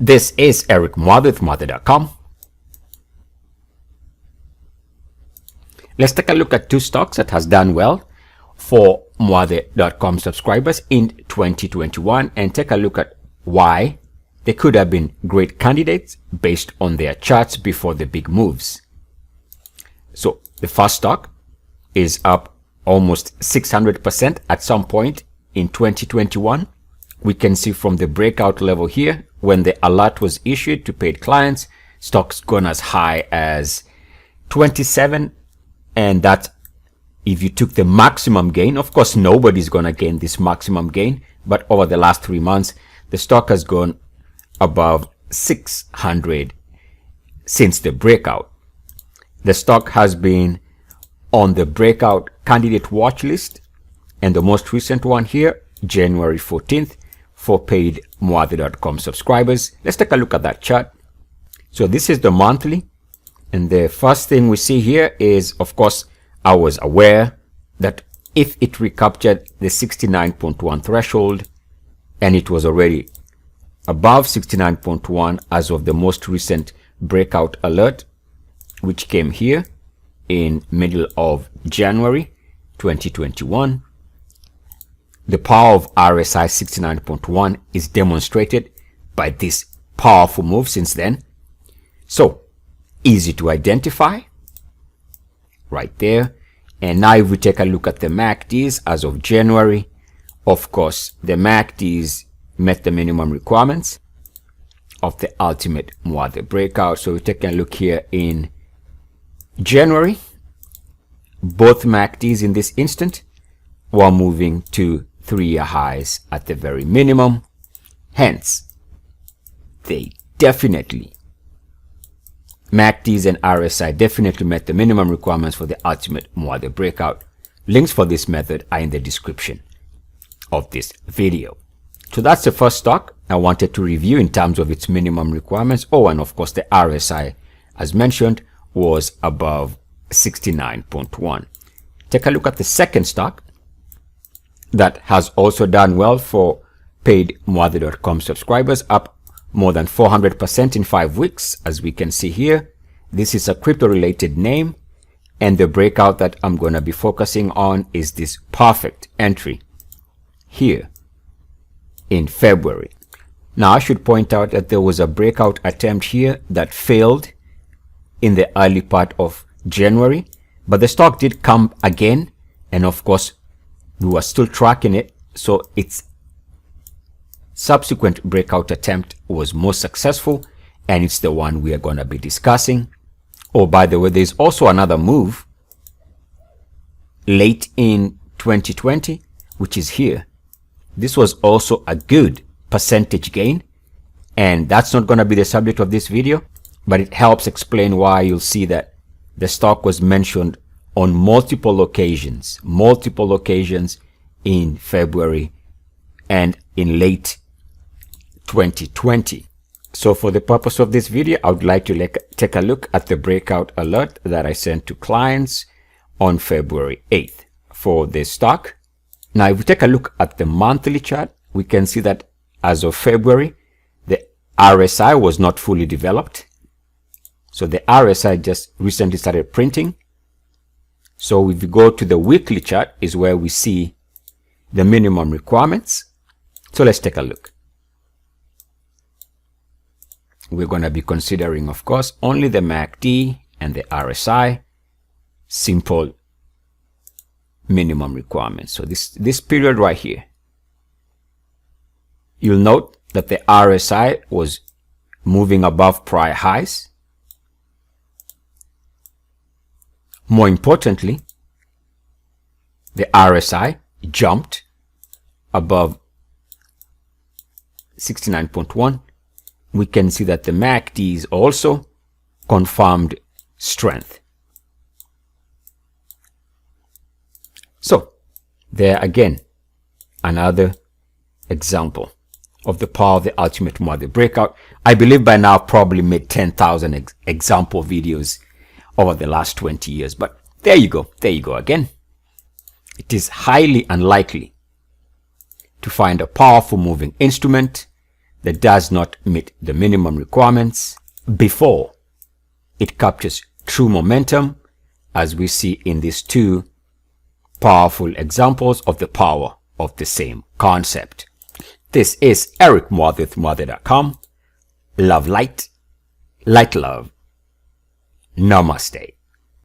This is Eric Muathe with Muathe.com. Let's take a look at two stocks that has done well for Muathe.com subscribers in 2021 and take a look at why they could have been great candidates based on their charts before the big moves. So the first stock is up almost 600% at some point in 2021. We can see from the breakout level here, when the alert was issued to paid clients, stocks gone as high as 27. And that if you took the maximum gain, of course, nobody's going to gain this maximum gain. But over the last 3 months, the stock has gone above 600 since the breakout. The stock has been on the breakout candidate watch list. And the most recent one here, January 14th, for paid Muathe.com subscribers. Let's take a look at that chart. So this is the monthly. And the first thing we see here is, of course, I was aware that if it recaptured the 69.1 threshold, and it was already above 69.1 as of the most recent breakout alert, which came here in middle of January 2021. The power of RSI 69.1 is demonstrated by this powerful move since then. So easy to identify right there. And now if we take a look at the MACDs as of January, of course, the MACDs met the minimum requirements of the ultimate Muathe breakout. So we take a look here in January. Both MACDs in this instant were moving to 3-year highs at the very minimum. Hence, they definitely, MACDs and RSI definitely met the minimum requirements for the ultimate Muathe breakout. Links for this method are in the description of this video. So that's the first stock I wanted to review in terms of its minimum requirements. Oh, and of course the RSI, as mentioned, was above 69.1. Take a look at the second stock that has also done well for paid Muathe.com subscribers, up more than 400% in 5 weeks. As we can see here, this is a crypto related name, and the breakout that I'm going to be focusing on is this perfect entry here in February. Now I should point out that there was a breakout attempt here that failed in the early part of January, but the stock did come again, and of course we were still tracking it, so its subsequent breakout attempt was more successful, and it's the one we are going to be discussing. Oh, by the way, there's also another move late in 2020, which is here. This was also a good percentage gain, and that's not going to be the subject of this video, but it helps explain why you'll see that the stock was mentioned on multiple occasions in February and in late 2020. So for the purpose of this video, I would like to take a look at the breakout alert that I sent to clients on February 8th for this stock. Now, if we take a look at the monthly chart, we can see that as of February, the RSI was not fully developed. So the RSI just recently started printing. So if we go to the weekly chart is where we see the minimum requirements. So let's take a look. We're going to be considering, of course, only the MACD and the RSI, simple minimum requirements. So this period right here, you'll note that the RSI was moving above prior highs. More importantly, the RSI jumped above 69.1. We can see that the MACDs also confirmed strength. So there again, another example of the power of the ultimate Muathe breakout. I believe by now I've probably made 10,000 example videos over the last 20 years, but there you go again. It is highly unlikely to find a powerful moving instrument that does not meet the minimum requirements before it captures true momentum, as we see in these two powerful examples of the power of the same concept. This is Eric Muathe with Muathe.com. Love light, light love. Namaste.